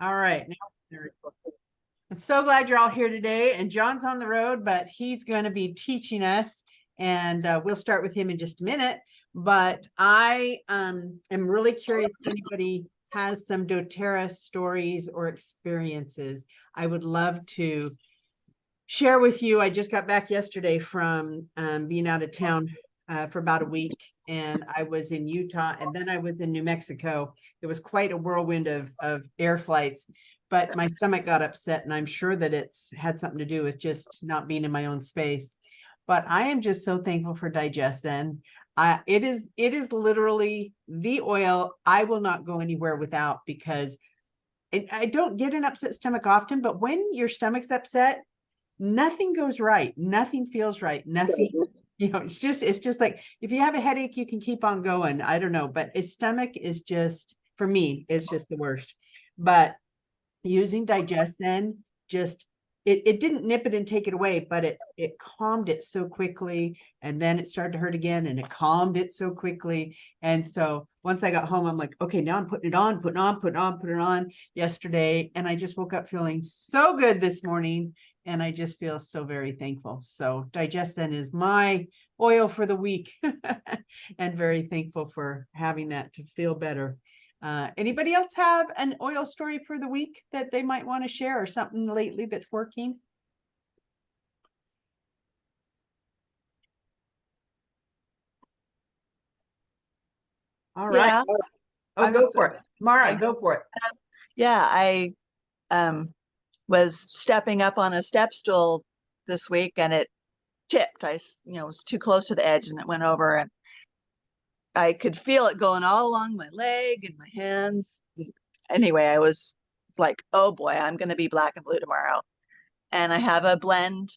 All right. I'm so glad you're all here today. And John's on the road, but he's going to be teaching us. And we'll start with him in just a minute. But I am really curious if anybody has some doTERRA stories or experiences. I would love to share with you. I just got back yesterday from being out of town for about a week, and I was in Utah, and then I was in New Mexico. It was quite a whirlwind of air flights, but my stomach got upset, and I'm sure that it's had something to do with just not being in my own space. But I am just so thankful for Digestin. It is literally the oil I will not go anywhere without, because I don't get an upset stomach often, but when your stomach's upset, nothing goes right. Nothing feels right. Nothing, it's just like, if you have a headache, you can keep on going. I don't know, but a stomach is just, for me, it's just the worst. But using Digestin, just, it didn't nip it and take it away, but it calmed it so quickly. And then it started to hurt again, and it calmed it so quickly. And so once I got home, I'm like, okay, now I'm putting it on yesterday. And I just woke up feeling so good this morning. And I just feel so very thankful. So Digestin is my oil for the week, and very thankful for having that to feel better. Anybody else have an oil story for the week that they might want to share, or something lately that's working? All right. Yeah. Oh, go for it. Mara, go for it. Yeah, I was stepping up on a step stool this week, and it tipped. I was too close to the edge, and it went over, and I could feel it going all along my leg and my hands. Anyway, I was like, oh boy, I'm going to be black and blue tomorrow. And I have a blend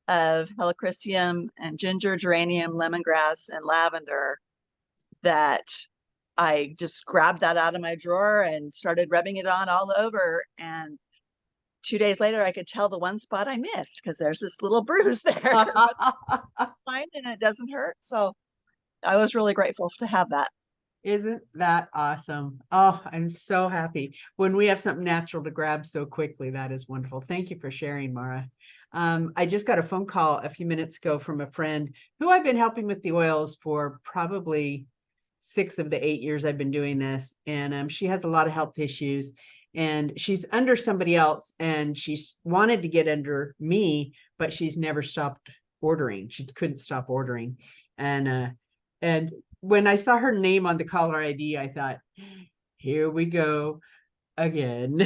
of helichrysum and ginger, geranium, lemongrass, and lavender that I just grabbed that out of my drawer and started rubbing it on all over. And 2 days later, I could tell the one spot I missed, because there's this little bruise there. It's fine, and it doesn't hurt. So I was really grateful to have that. Isn't that awesome? Oh, I'm so happy when we have something natural to grab so quickly. That is wonderful. Thank you for sharing, Mara. I just got a phone call a few minutes ago from a friend who I've been helping with the oils for probably 6 of the 8 years I've been doing this. And she has a lot of health issues, and she's under somebody else, and she's wanted to get under me, but she's never stopped ordering. She couldn't stop ordering. And when I saw her name on the caller ID, I thought, here we go again.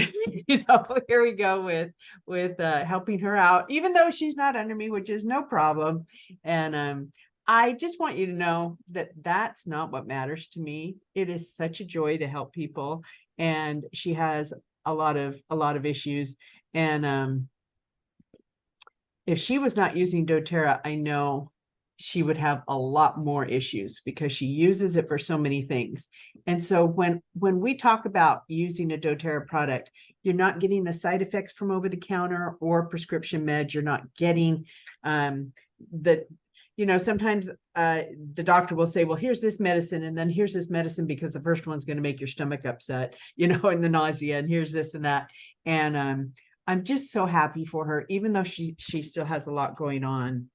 Here we go with helping her out, even though she's not under me, which is no problem. And I just want you to know that that's not what matters to me. It is such a joy to help people, and she has a lot of issues. And if she was not using doTERRA, I know she would have a lot more issues, because she uses it for so many things. And so when we talk about using a doTERRA product, you're not getting the side effects from over the counter or prescription meds. You're not getting sometimes the doctor will say, well, here's this medicine, and then here's this medicine because the first one's going to make your stomach upset, and the nausea, and here's this and that. And I'm just so happy for her, even though she still has a lot going on.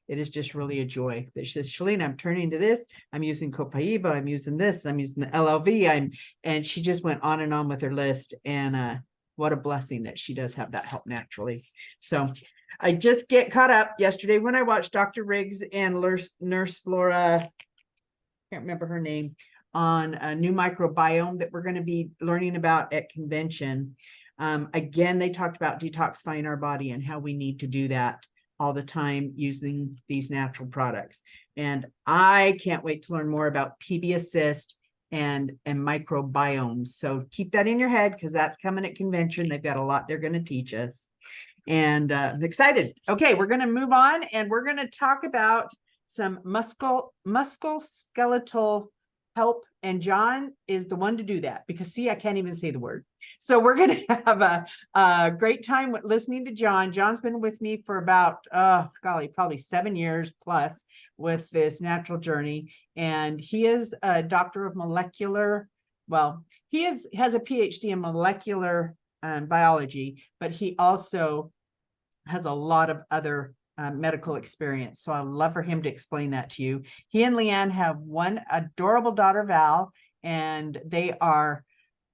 It is just really a joy that she says, Shalene, I'm turning to this. I'm using Copaiba. I'm using this. I'm using the LLV. And she just went on and on with her list. And what a blessing that she does have that help naturally. So I just get caught up yesterday when I watched Dr. Riggs and Nurse Laura, can't remember her name, on a new microbiome that we're going to be learning about at convention. Again, they talked about detoxifying our body and how we need to do that all the time using these natural products. And I can't wait to learn more about PB Assist and microbiomes. So keep that in your head, because that's coming at convention. They've got a lot they're going to teach us. And I'm excited. Okay, we're going to move on, and we're going to talk about some musculoskeletal help. And John is the one to do that, because see, I can't even say the word. So we're going to have a great time listening to John. John's been with me for about, probably 7 years plus with this natural journey. And he is a doctor of molecular, he has a PhD in molecular biology, but he also has a lot of other medical experience. So I'd love for him to explain that to you. He and Leanne have one adorable daughter, Val, and they are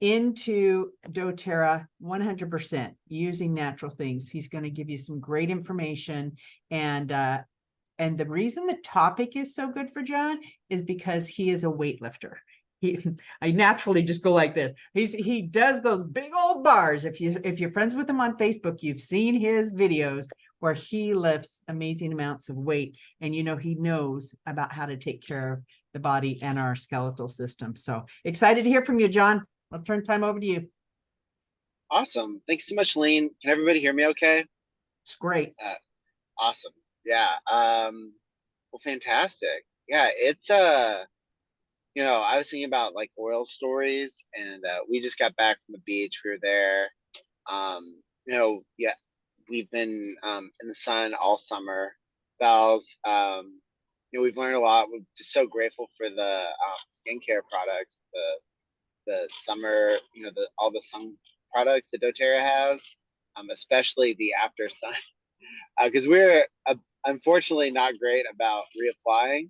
into doTERRA 100% using natural things. He's going to give you some great information. And the reason the topic is so good for John is because he is a weightlifter. I naturally just go like this. He does those big old bars. If you're friends with him on Facebook, you've seen his videos where he lifts amazing amounts of weight, and he knows about how to take care of the body and our skeletal system. So excited to hear from you, John. I'll turn time over to you. Awesome. Thanks so much, Lean. Can everybody hear me okay? It's great. Awesome. Yeah. Well, fantastic. Yeah, it's I was thinking about like oil stories, and we just got back from the beach. We were there. Yeah, we've been in the sun all summer. Val's, we've learned a lot. We're just so grateful for the skincare products, the summer, all the sun products that doTERRA has, especially the after sun, because we're unfortunately not great about reapplying.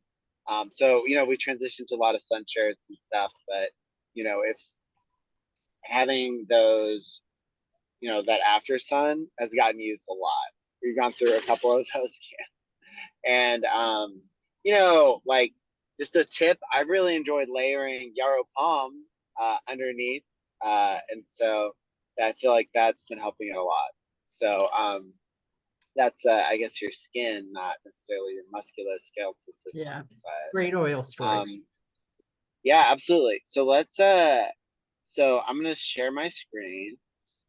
So we transitioned to a lot of sun shirts and stuff, but if having those, that after sun has gotten used a lot. We've gone through a couple of those cans, and like just a tip, I really enjoyed layering yarrow palm underneath, and so I feel like that's been helping it a lot. So that's I guess your skin, not necessarily your musculoskeletal system. Yeah, but great oil story. yeah, absolutely. So let's so I'm gonna share my screen.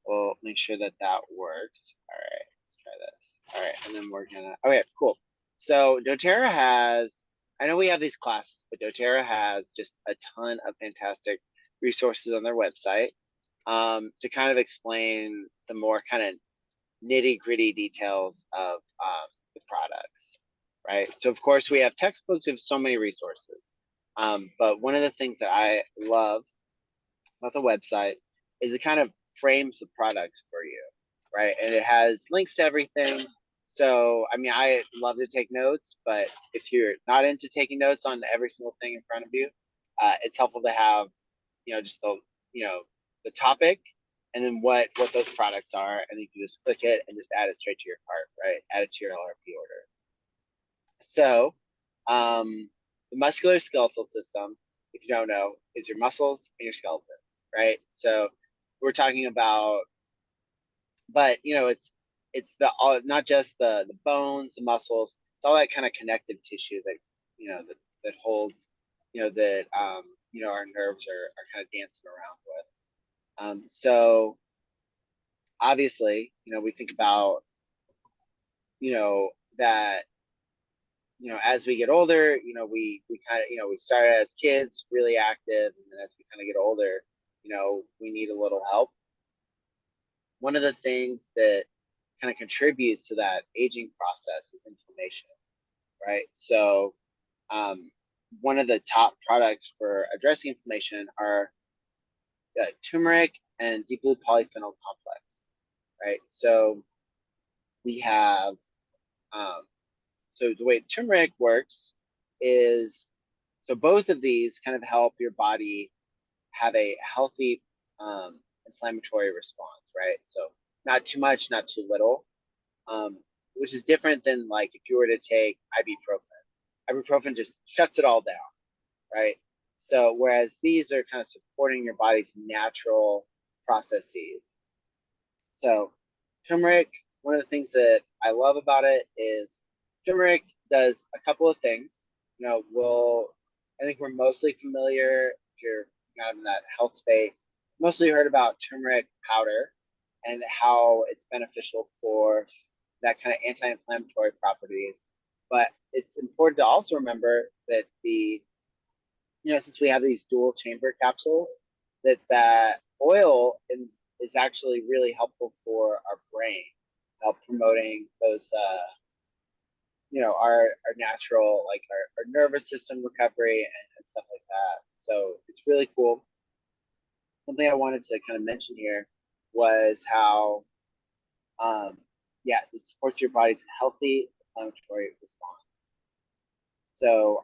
We'll make sure that that works. All right, let's try this. All right, and then we're gonna, okay, cool. So doTERRA has, I know we have these classes, but doTERRA has just a ton of fantastic resources on their website to kind of explain the more kind of nitty gritty details of the products, right? So of course we have textbooks of so many resources, but one of the things that I love about the website is it kind of frames the products for you, right? And it has links to everything. So I mean, I love to take notes, but if you're not into taking notes on every single thing in front of you, it's helpful to have just the topic, and then what those products are, and then you can just click it and just add it straight to your cart, right? Add it to your LRP order. So the musculoskeletal system, if you don't know, is your muscles and your skeleton, right? So we're talking about, but it's the all, not just the bones, the muscles, it's all that kind of connective tissue that that holds, that our nerves are kind of dancing around with. So obviously, we think about, that, as we get older, we kind of, we started as kids really active, and then as we kind of get older, we need a little help. One of the things that kind of contributes to that aging process is inflammation, right? So one of the top products for addressing inflammation are turmeric and deep blue polyphenol complex, right? So we have, so the way turmeric works is, so both of these kind of help your body have a healthy inflammatory response, right? So not too much, not too little, which is different than like if you were to take ibuprofen. Ibuprofen just shuts it all down, right? So whereas these are kind of supporting your body's natural processes. So turmeric, one of the things that I love about it is turmeric does a couple of things. I think we're mostly familiar, if you're kind of in that health space, mostly heard about turmeric powder and how it's beneficial for that kind of anti-inflammatory properties. But it's important to also remember that since we have these dual chamber capsules, that oil is actually really helpful for our brain, help promoting those, our natural, like our nervous system recovery and stuff like that. So it's really cool. Something I wanted to kind of mention here was how, yeah, it supports your body's healthy inflammatory response. So,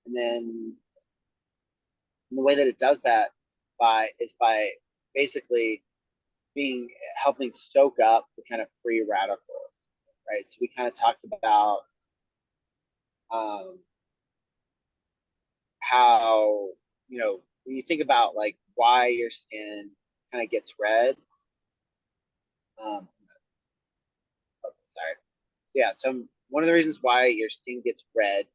and then the way that it does that is by basically helping soak up the kind of free radicals, right? So we kind of talked about how, when you think about like why your skin kind of gets red. Oh, sorry. So yeah, one of the reasons why your skin gets red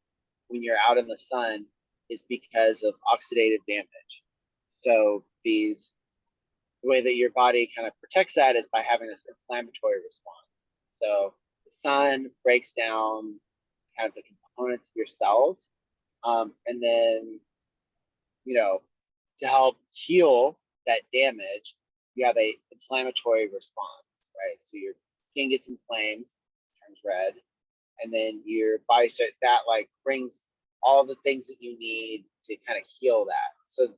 when you're out in the sun is because of oxidative damage. So the way that your body kind of protects that is by having this inflammatory response. So the sun breaks down kind of the components of your cells, and then, to help heal that damage, you have a inflammatory response, right? So your skin gets inflamed, turns red, and then your body that like brings all the things that you need to kind of heal that. So the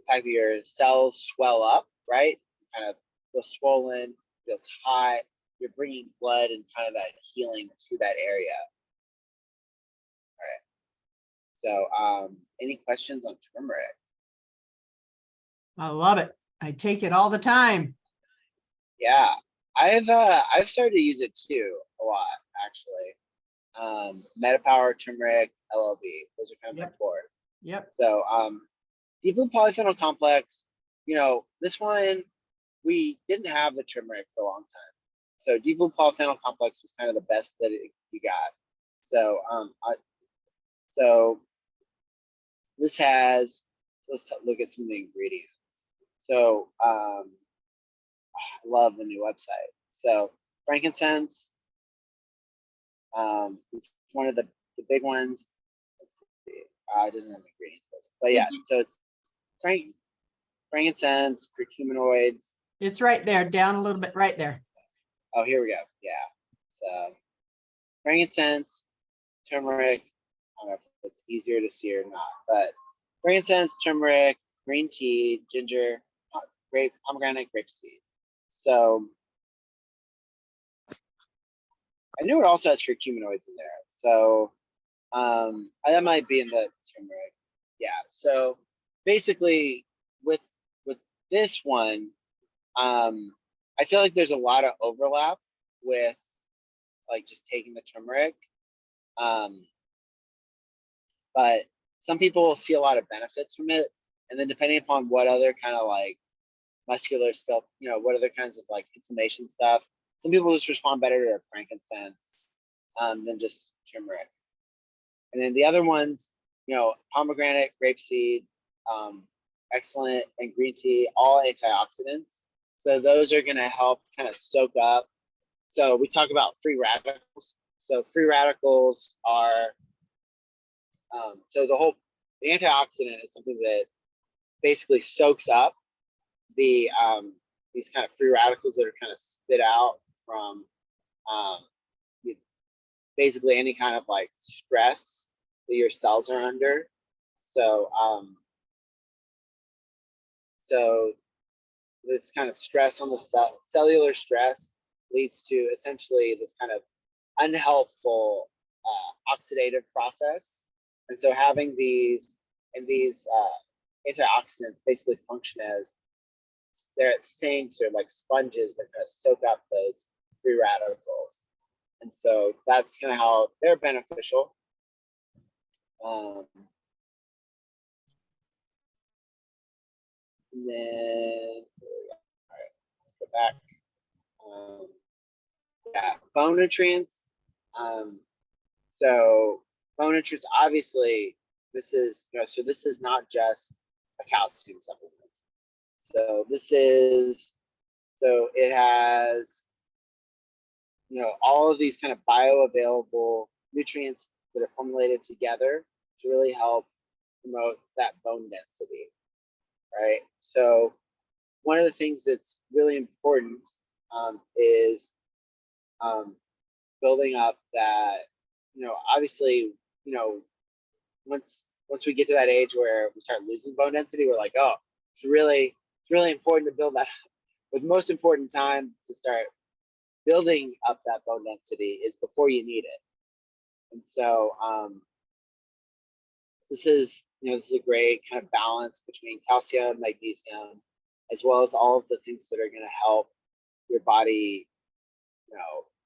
fact that your cells swell up, right, kind of feel swollen, feels hot, you're bringing blood and kind of that healing to that area. All right. So, any questions on turmeric? I love it. I take it all the time. Yeah, I've started to use it too a lot, actually. Metapower, turmeric, LLV, those are kind of my core. Yep. So deep blue polyphenol complex, this one we didn't have the turmeric for a long time. So deep blue polyphenol complex was kind of the best that you got. So so this has, let's look at some of the ingredients. So I love the new website. So frankincense, it's one of the big ones. Let's see. It doesn't have the ingredients list, but yeah. So it's frankincense, curcuminoids. It's right there, down a little bit, right there. Oh, here we go. Yeah. So frankincense, turmeric. I don't know if it's easier to see or not, but frankincense, turmeric, green tea, ginger, pomegranate, grapeseed. So I knew it also has curcuminoids in there. So that might be in the turmeric. Yeah. So basically, with this one, I feel like there's a lot of overlap with like just taking the turmeric. But some people will see a lot of benefits from it, and then depending upon what other kind of like muscular stuff, what other kinds of like inflammation stuff, some people just respond better to frankincense than just turmeric. And then the other ones, pomegranate, grapeseed, excellent, and green tea, all antioxidants. So those are going to help kind of soak up. So we talk about free radicals. So free radicals are, so the antioxidant is something that basically soaks up these kind of free radicals that are kind of spit out from basically any kind of like stress that your cells are under. So so this kind of stress on the cellular stress leads to essentially this kind of unhelpful oxidative process. And so having these antioxidants basically function as they're sinks or like sponges that kind of soak up those free radicals. And so that's kind of how they're beneficial. And then, all right, let's go back. Yeah, bone nutrients. So bone nutrients, obviously, this is, so this is not just a calcium supplement. So it has, all of these kind of bioavailable nutrients that are formulated together to really help promote that bone density, right? So one of the things that's really important is building up that, obviously, once we get to that age where we start losing bone density, we're like, oh, it's really it's really important to build that. But the most important time to start building up that bone density is before you need it. And so this is a great kind of balance between calcium, magnesium, as well as all of the things that are going to help your body,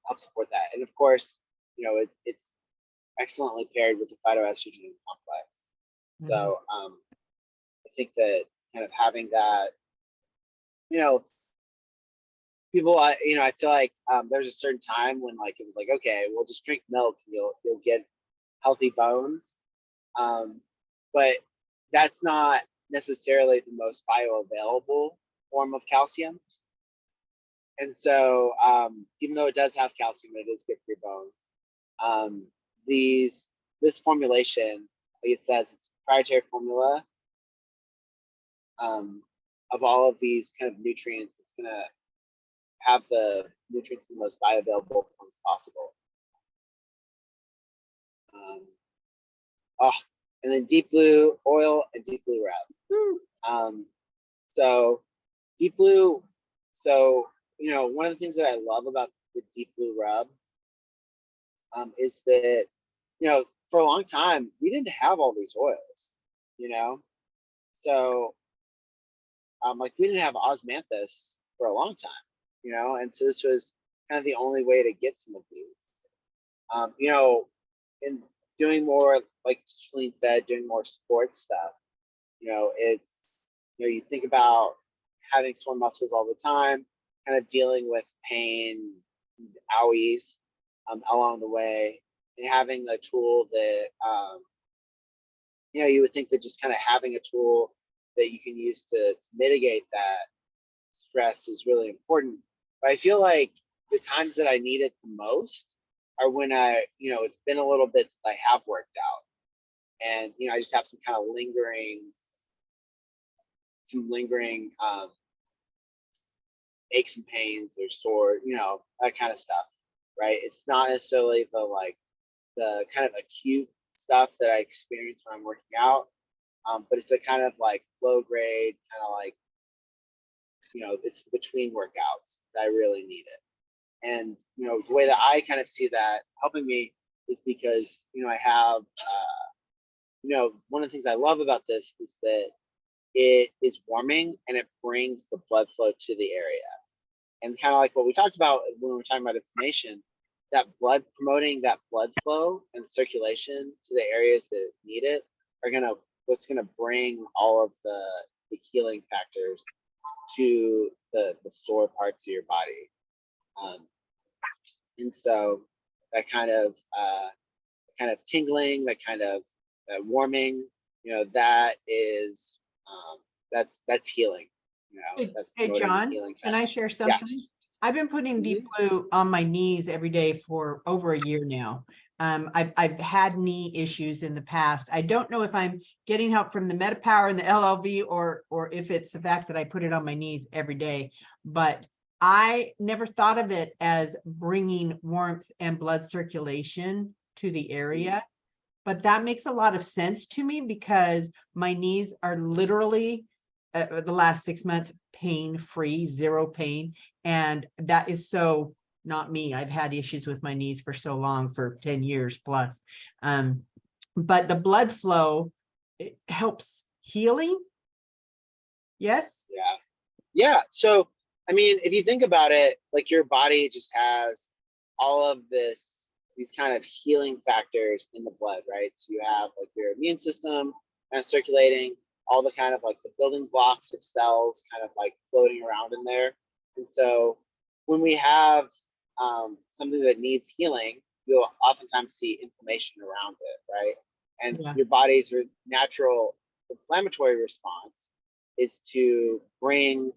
help support that. And of course, it's excellently paired with the phytoestrogen complex. So I think that kind of having that, people, I feel like there's a certain time when like it was like, okay, we'll just drink milk and you'll get healthy bones. But that's not necessarily the most bioavailable form of calcium. And so even though it does have calcium, it is good for your bones. This formulation, like it says, it's a proprietary formula of all of these kind of nutrients. It's gonna have the nutrients in the most bioavailable forms possible. And then deep blue oil and deep blue rub. So deep blue. So one of the things that I love about the deep blue rub is that for a long time we didn't have all these oils. So like we didn't have osmanthus for a long time. And so this was kind of the only way to get some of these. In doing more, like Shalene said, doing more sports stuff, it's, you think about having sore muscles all the time, kind of dealing with pain, owies along the way, and having a tool that, you would think that just kind of having a tool that you can use to mitigate that stress is really important. But I feel like the times that I need it the most are when it's been a little bit since I have worked out, and I just have some kind of lingering aches and pains or sore, that kind of stuff, right? It's not necessarily the kind of acute stuff that I experience when I'm working out, but it's a kind of like low grade, kind of like, it's between workouts that I really need it. And the way that I kind of see that helping me is because I have one of the things I love about this is that it is warming and it brings the blood flow to the area. And kind of like what we talked about when we were talking about inflammation, that promoting that blood flow and circulation to the areas that need it are what's gonna bring all of the healing factors to the sore parts of your body. And so that kind of tingling, that kind of warming, that is that's healing. That's Hey John, healing. can I share something? I've been putting deep blue on my knees every day for over a year now. I've had knee issues in the past. I don't know if I'm getting help from the MetaPower and the LLV or if it's the fact that I put it on my knees every day, but I never thought of it as bringing warmth and blood circulation to the area. But that makes a lot of sense to me because my knees are literally the last 6 months pain-free, zero pain. And that is so not me. I've had issues with my knees for so long, for 10 years plus. But the blood flow, it helps healing. Yes? Yeah. So, I mean, if you think about it, like your body just has all of these kind of healing factors in the blood, right? So you have like your immune system kind of circulating, all the kind of like the building blocks of cells kind of like floating around in there. And so when we have something that needs healing, you'll oftentimes see inflammation around it, right? And your body's natural inflammatory response is to bring,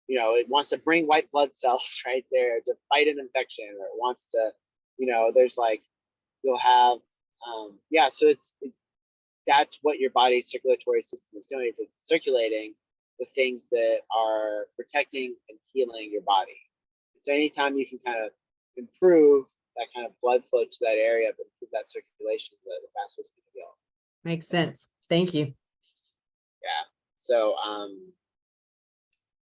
it wants to bring white blood cells right there to fight an infection, or it wants to, there's like, you'll have, so that's what your body's circulatory system is doing, is it's circulating the things that are protecting and healing your body. So anytime you can kind of improve that kind of blood flow to that area, but improve that circulation, the faster it's going to heal. Makes sense. Thank you. Yeah. So,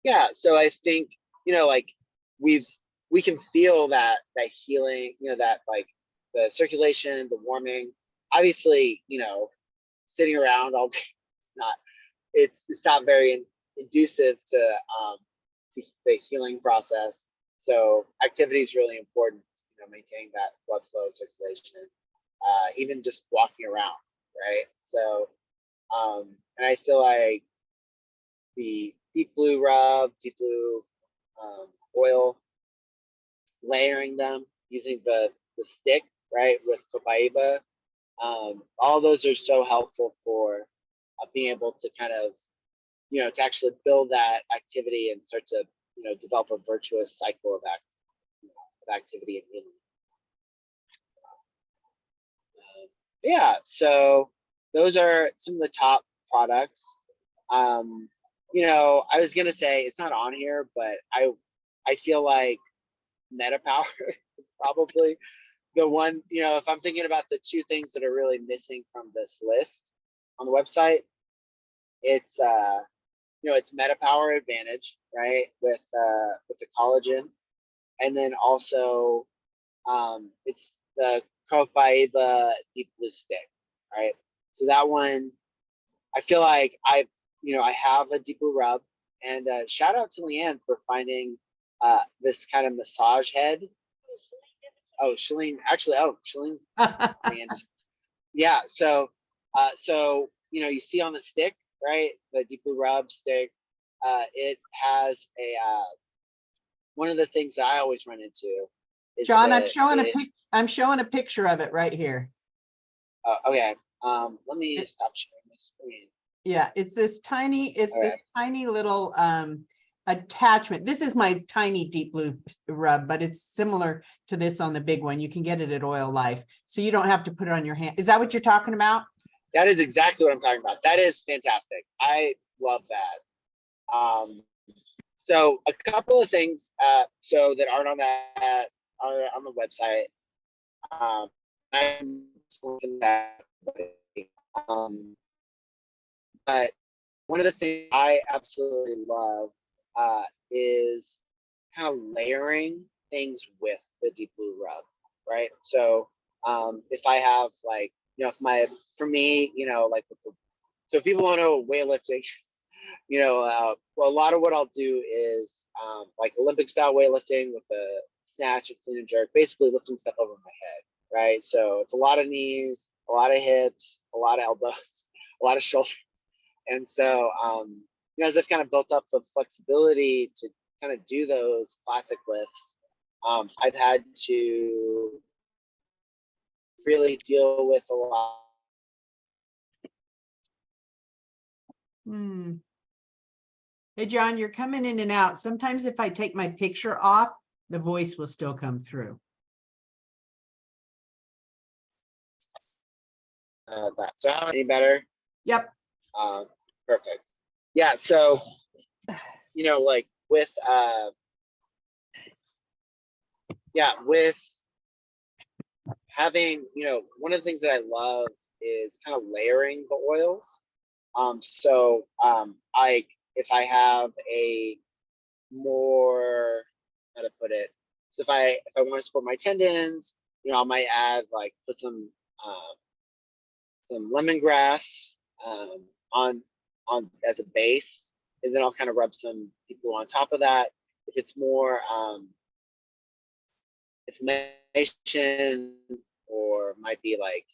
yeah, so I think, like we can feel that healing, that like the circulation, the warming. Obviously, sitting around all day, it's not it's not very inducive to the healing process. So activity is really important, maintaining that blood flow, circulation, even just walking around, right? So and I feel like the deep blue rub, deep blue oil, layering them using the stick, right, with copaiba. All those are so helpful for being able to kind of, to actually build that activity and start to, develop a virtuous cycle of activity and healing. Yeah, so those are some of the top products. Um, I was gonna say it's not on here, but I feel like MetaPower is probably the one, if I'm thinking about the two things that are really missing from this list on the website, it's it's MetaPower Advantage, right? With the collagen, and then also it's the Copaiba Deep Blue Stick, right? So that one, I feel like I have a Deep Blue rub, and shout out to Leanne for finding this kind of massage head. Oh, Shalene, actually, Shalene, Leanne, yeah. So you see on the stick, right? The Deep Blue rub stick, it has a one of the things that I always run into is John, the I'm showing a picture of it right here. okay. Let me stop sharing my screen. Yeah, it's this tiny little attachment. This is my tiny deep blue rub, but it's similar to this on the big one. You can get it at Oil Life, so you don't have to put it on your hand. Is that what you're talking about? That is exactly what I'm talking about. That is fantastic. I love that. So a couple of things so that aren't on that on the website. I'm looking at but one of the things I absolutely love is kind of layering things with the deep blue rub, right? So if I have like, for me, like so if people don't know weightlifting, well, a lot of what I'll do is like Olympic style weightlifting with the snatch and clean and jerk, basically lifting stuff over my head, right? So it's a lot of knees, a lot of hips, a lot of elbows, a lot of shoulders. And so, as I've kind of built up the flexibility to kind of do those classic lifts, I've had to really deal with a lot. Hey, John, you're coming in and out. Sometimes if I take my picture off, the voice will still come through. So how any better? Yep. Perfect. Yeah. So, like with with having, one of the things that I love is kind of layering the oils. So if I have a more, how to put it, so if I want to support my tendons, I might add like put some lemongrass on as a base, and then I'll kind of rub some deep blue on top of that. If it's more inflammation or might be like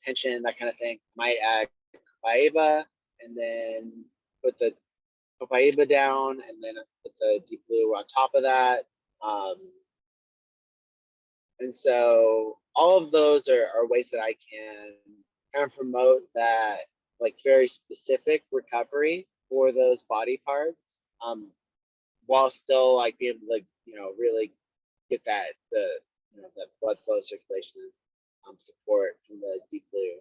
tension, that kind of thing, might add copaiba and then put the copaiba down and then put the deep blue on top of that. And so all of those are ways that I can kind of promote that like very specific recovery for those body parts, while still like being able to, really get the blood flow, circulation, support from the deep blue.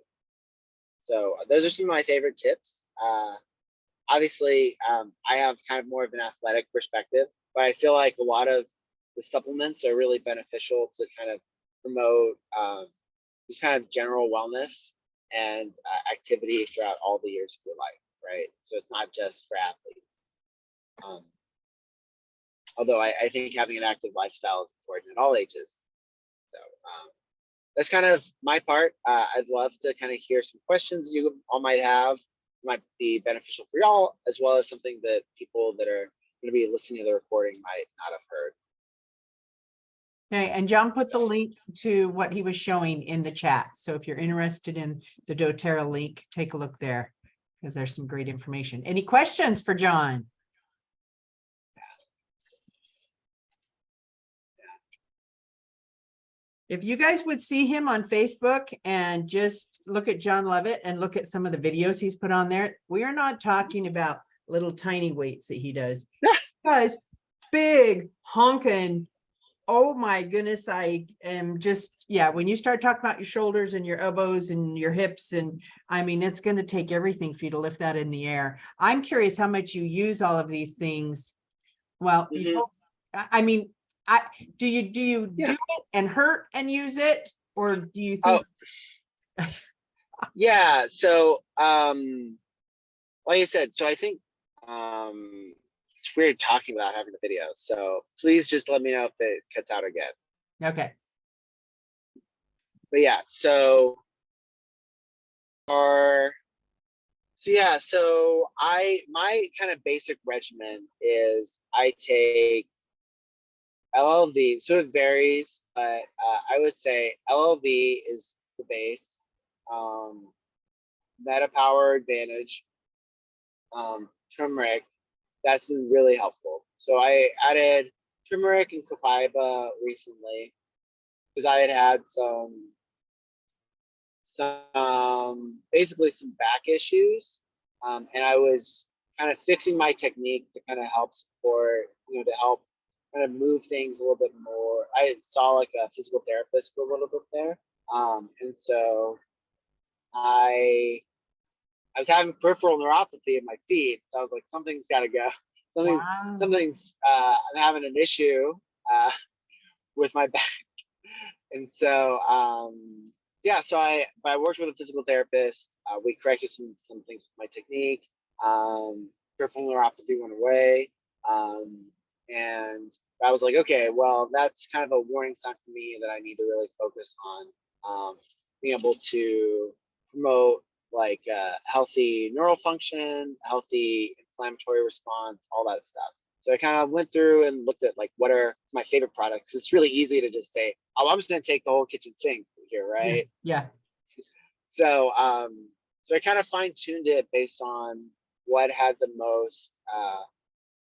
So those are some of my favorite tips. Obviously, I have kind of more of an athletic perspective, but I feel like a lot of the supplements are really beneficial to kind of promote just kind of general wellness and activity throughout all the years of your life, right? So it's not just for athletes. Although I think having an active lifestyle is important at all ages. So that's kind of my part. I'd love to kind of hear some questions you all might have, might be beneficial for y'all, as well as something that people that are going to be listening to the recording might not have heard. Okay, and John put the link to what he was showing in the chat. So if you're interested in the doTERRA link, take a look there because there's some great information. Any questions for John? If you guys would see him on Facebook and just look at John Leavitt and look at some of the videos he's put on there, we are not talking about little tiny weights that he does. Guys, big honking. Oh my goodness, I am just, yeah, when you start talking about your shoulders and your elbows and your hips, and I mean, it's going to take everything for you to lift that in the air. I'm curious how much you use all of these things. Well, you told, I mean, do you do it and hurt and use it, or do you think? Yeah, so like I said, so I think it's weird talking about having the video, so please just let me know if it cuts out again. Okay. But yeah, so my kind of basic regimen is I take LLV, so it varies, but I would say LLV is the base. Meta Power Advantage, turmeric, that's been really helpful. So I added turmeric and copaiba recently because I had basically some back issues, and I was kind of fixing my technique to kind of help support, to help kind of move things a little bit more. I saw like a physical therapist for a little bit there, and so I was having peripheral neuropathy in my feet, so I was like, something's got to go. Something's I'm having an issue with my back, and so yeah, so I worked with a physical therapist. We corrected some things with my technique. Peripheral neuropathy went away, and I was like, okay, well, that's kind of a warning sign for me that I need to really focus on being able to promote like healthy neural function, healthy inflammatory response, all that stuff. So I kind of went through and looked at like what are my favorite products. It's really easy to just say, oh, I'm just going to take the whole kitchen sink here, right? Yeah. So so I kind of fine-tuned it based on what had the most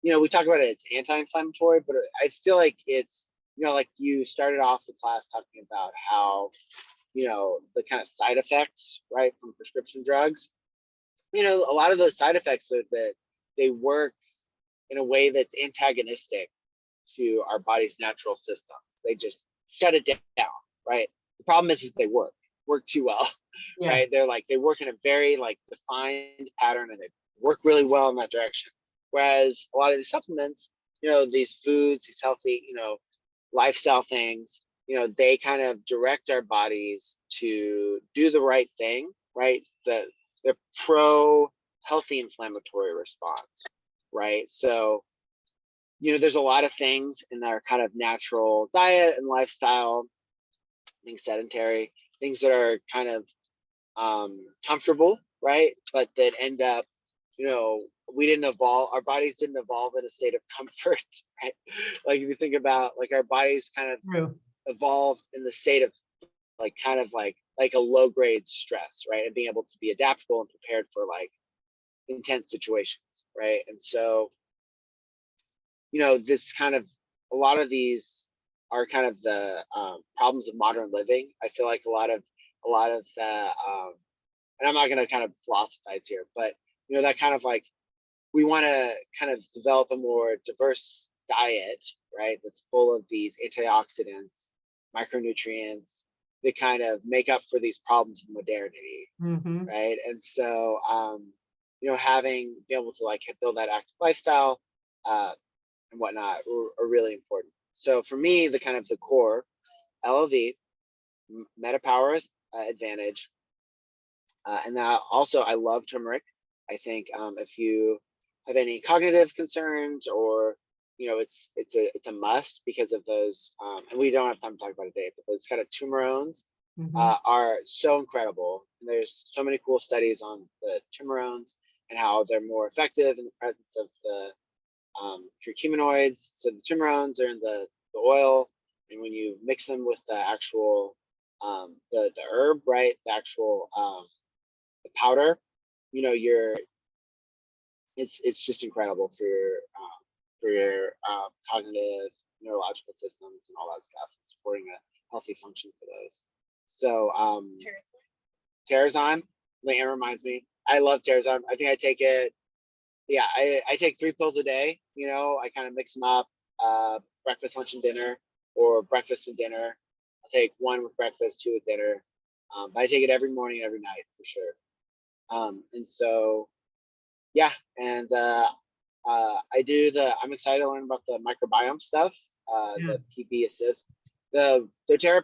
we talk about it, it's anti-inflammatory, but I feel like it's like you started off the class talking about how the kind of side effects, right, from prescription drugs. A lot of those side effects are that they work in a way that's antagonistic to our body's natural systems. They just shut it down, right? The problem is they work too well, right? They work in a very like defined pattern, and they work really well in that direction. Whereas a lot of these supplements, these foods, these healthy, lifestyle things, they kind of direct our bodies to do the right thing, right? They're pro healthy inflammatory response, right? So, there's a lot of things in our kind of natural diet and lifestyle, things sedentary, things that are kind of comfortable, right? But that end up, we didn't evolve, our bodies didn't evolve in a state of comfort, right? Like if you think about like our bodies kind of evolved in the state of like kind of like a low grade stress, right? And being able to be adaptable and prepared for like intense situations, right? And so, this kind of, a lot of these are kind of the problems of modern living. I feel like a lot of the, and I'm not going to kind of philosophize here, but that kind of like, we want to kind of develop a more diverse diet, right? That's full of these antioxidants, micronutrients that kind of make up for these problems of modernity, right? And so, be able to like build that active lifestyle and whatnot are really important. So for me, the kind of the core LLV, Meta Power Advantage, and that also I love turmeric. I think if you have any cognitive concerns, or it's a must because of those. And we don't have time to talk about it today, but those kind of tumerones are so incredible. And there's so many cool studies on the tumerones and how they're more effective in the presence of the curcuminoids. So the tumerones are in the oil, and when you mix them with the actual the herb, right, the actual the powder, it's just incredible for your cognitive, neurological systems and all that stuff, supporting a healthy function for those. So Terrazine, Leanne reminds me, I love Terrazine. I think I take it. Yeah, I take 3 pills a day. I kind of mix them up, breakfast, lunch, and dinner, or breakfast and dinner. I'll take 1 with breakfast, 2 with dinner. But I take it every morning, every night for sure. And so, yeah, and I'm excited to learn about the microbiome stuff, the PB assist. The doTERRA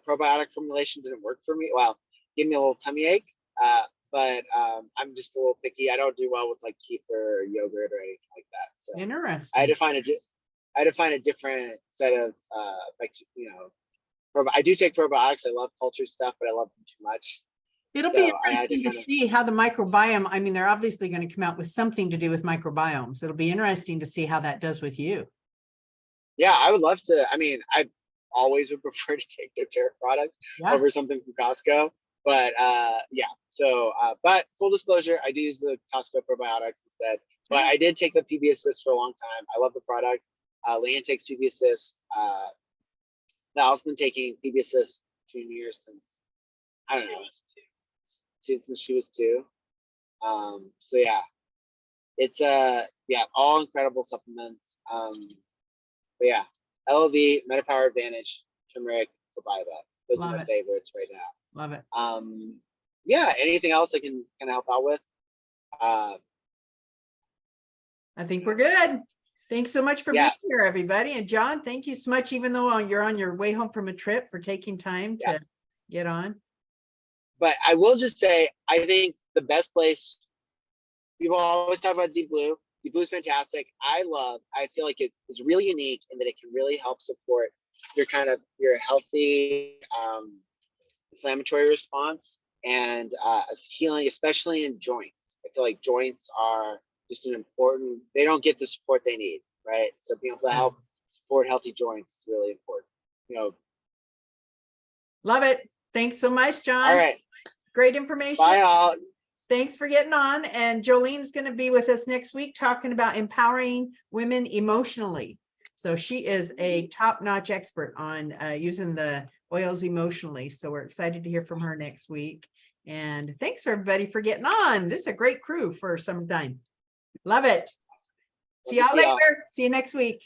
probiotic formulation didn't work for me. Well, gave me a little tummy ache, but I'm just a little picky. I don't do well with like kefir or yogurt or anything like that. So Interesting. I had to find a different set of I do take probiotics. I love culture stuff, but I love them too much. It'll So be interesting to see how the microbiome, I mean, they're obviously going to come out with something to do with microbiomes. It'll be interesting to see how that does with you. Yeah, I would love to. I mean, I always would prefer to take doTERRA products over something from Costco. But yeah, so but full disclosure, I do use the Costco probiotics instead. But I did take the PB Assist for a long time. I love the product. Leanne takes PB Assist. Val's been taking PB Assist Junior since, I don't know, since she was 2. So yeah, it's all incredible supplements. But yeah, LV, MetaPower Advantage, turmeric, Cobaiba. Those are my favorites right now. Love it. Yeah, anything else I can kind of help out with? I think we're good. Thanks so much for being here, everybody. And John, thank you so much, even though you're on your way home from a trip, for taking time to get on. But I will just say, I think the best place, people always talk about Deep Blue. Deep Blue is fantastic. I feel like it's really unique in that it can really help support your healthy inflammatory response and healing, especially in joints. I feel like joints are just they don't get the support they need, right? So being able to help support healthy joints is really important. Love it. Thanks so much, John. All right. Great information. Bye all. Thanks for getting on. And Jolene's going to be with us next week talking about empowering women emotionally. So she is a top-notch expert on using the oils emotionally. So we're excited to hear from her next week. And thanks everybody for getting on. This is a great crew for some time. Love it. See y'all later. See you next week.